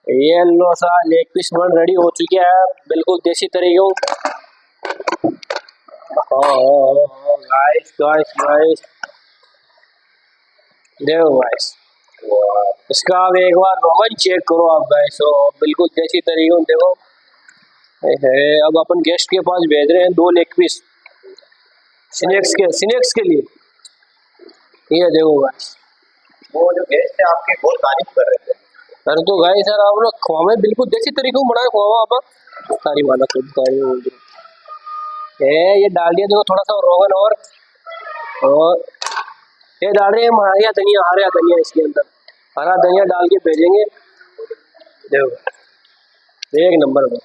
ये लो सा leg piece बन रेडी हो चुकी है, बिल्कुल देसी तरीके। गाइस गाइस गाइस, देखो गाइस, इसका आप एक बार रोगन चेक करो आप गाइस। बिल्कुल देसी तरीके देखो है। अब अपन गेस्ट के पास भेज रहे हैं 2 लेग पीस स्नैक्स के लिए। ये देखो गाइस, वो जो गेस्ट थे आपके बहुत तारीफ कर रहे थे। सर तो गाइस सर आप लोग खुआ बिल्कुल देसी तरीके बनाए खुआ आप सारी वाला खुद ये डाल दिया देखो थोड़ा सा रोगन और ये डाल रहे हैं हरा धनिया इसके अंदर, हरा धनिया डाल के भेजेंगे। देखो एक नंबर में।